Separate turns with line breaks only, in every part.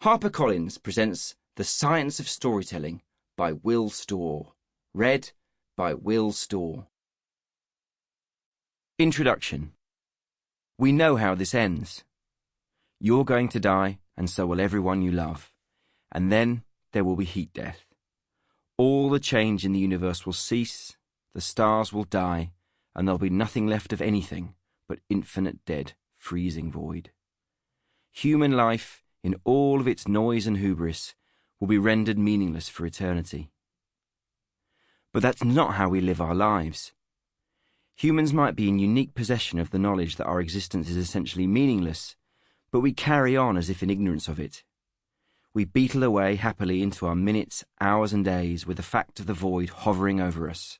HarperCollins presents The Science of Storytelling by Will Storr. Read by Will Storr. Introduction. We know how this ends. You're going to die, and so will everyone you love. And then there will be heat death. All the change in the universe will cease, the stars will die, and there'll be nothing left of anything but infinite dead, freezing void. Human life, in all of its noise and hubris, will be rendered meaningless for eternity. But that's not how we live our lives. Humans might be in unique possession of the knowledge that our existence is essentially meaningless, but we carry on as if in ignorance of it. We beetle away happily into our minutes, hours and days with the fact of the void hovering over us.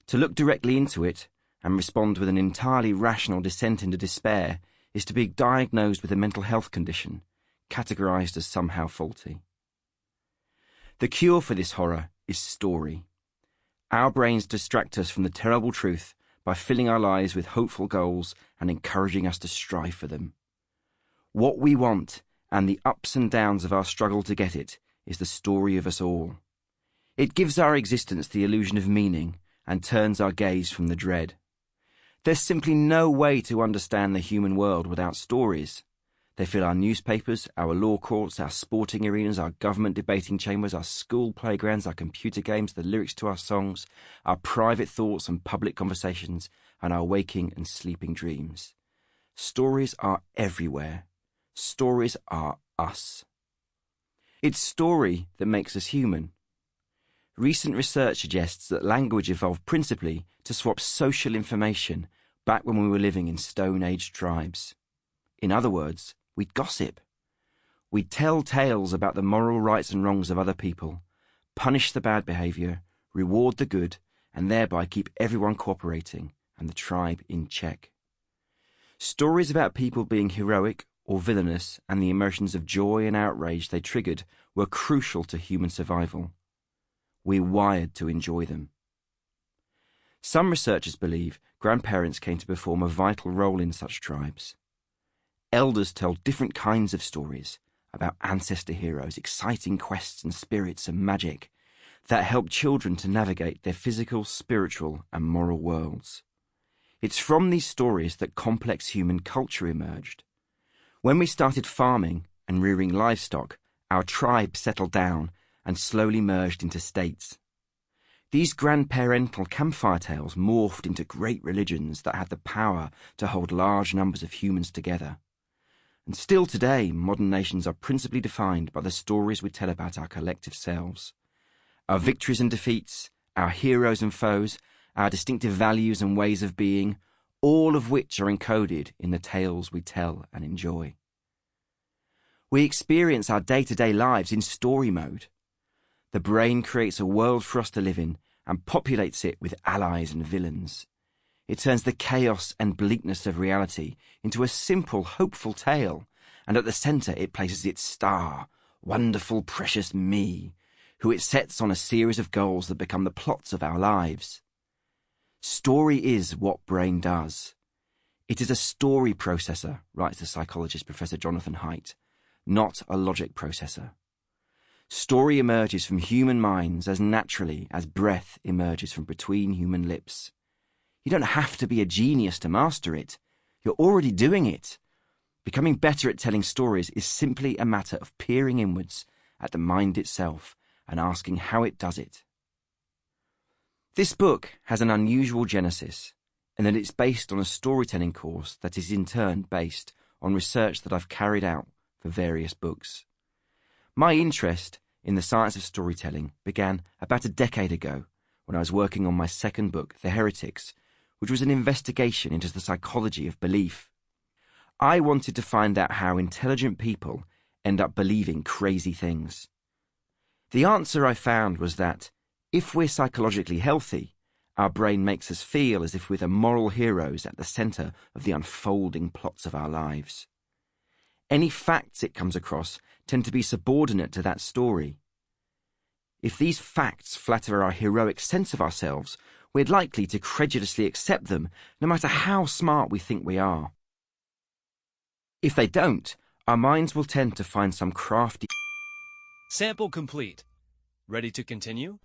To look directly into it and respond with an entirely rational descent into despair is to be diagnosed with a mental health condition, categorized as somehow faulty. The cure for this horror is story. Our brains distract us from the terrible truth by filling our lives with hopeful goals and encouraging us to strive for them. What we want, and the ups and downs of our struggle to get it, is the story of us all. It gives our existence the illusion of meaning and turns our gaze from the dread. There's simply no way to understand the human world without stories. They fill our newspapers, our law courts, our sporting arenas, our government debating chambers, our school playgrounds, our computer games, the lyrics to our songs, our private thoughts and public conversations, and our waking and sleeping dreams. Stories are everywhere. Stories are us. It's story that makes us human. Recent research suggests that language evolved principally to swap social information back when we were living in Stone Age tribes. In other words, we'd gossip. We'd tell tales about the moral rights and wrongs of other people, punish the bad behaviour, reward the good, and thereby keep everyone cooperating and the tribe in check. Stories about people being heroic or villainous and the emotions of joy and outrage they triggered were crucial to human survival. We're wired to enjoy them. Some researchers believe grandparents came to perform a vital role in such tribes. Elders tell different kinds of stories about ancestor heroes, exciting quests and spirits and magic that help children to navigate their physical, spiritual and moral worlds. It's from these stories that complex human culture emerged. When we started farming and rearing livestock, our tribe settled down and slowly merged into states. These grandparental campfire tales morphed into great religions that had the power to hold large numbers of humans together. And still today, modern nations are principally defined by the stories we tell about our collective selves. Our victories and defeats, our heroes and foes, our distinctive values and ways of being, all of which are encoded in the tales we tell and enjoy. We experience our day-to-day lives in story mode. The brain creates a world for us to live in and populates it with allies and villains. It turns the chaos and bleakness of reality into a simple, hopeful tale, and at the centre it places its star, wonderful, precious me, who it sets on a series of goals that become the plots of our lives. Story is what brain does. It is a story processor, writes the psychologist Professor Jonathan Haidt, not a logic processor. Story emerges from human minds as naturally as breath emerges from between human lips. You don't have to be a genius to master it. You're already doing it. Becoming better at telling stories is simply a matter of peering inwards at the mind itself and asking how it does it. This book has an unusual genesis, in that it's based on a storytelling course that is in turn based on research that I've carried out for various books. My interest in the science of storytelling began about a decade ago when I was working on my second book, The Heretics, which was an investigation into the psychology of belief. I wanted to find out how intelligent people end up believing crazy things. The answer I found was that, if we're psychologically healthy, our brain makes us feel as if we're the moral heroes at the centre of the unfolding plots of our lives. Any facts it comes across tend to be subordinate to that story. If these facts flatter our heroic sense of ourselves, we're likely to credulously accept them, no matter how smart we think we are. If they don't, Our minds will tend to find some crafty...
Sample complete. Ready to continue?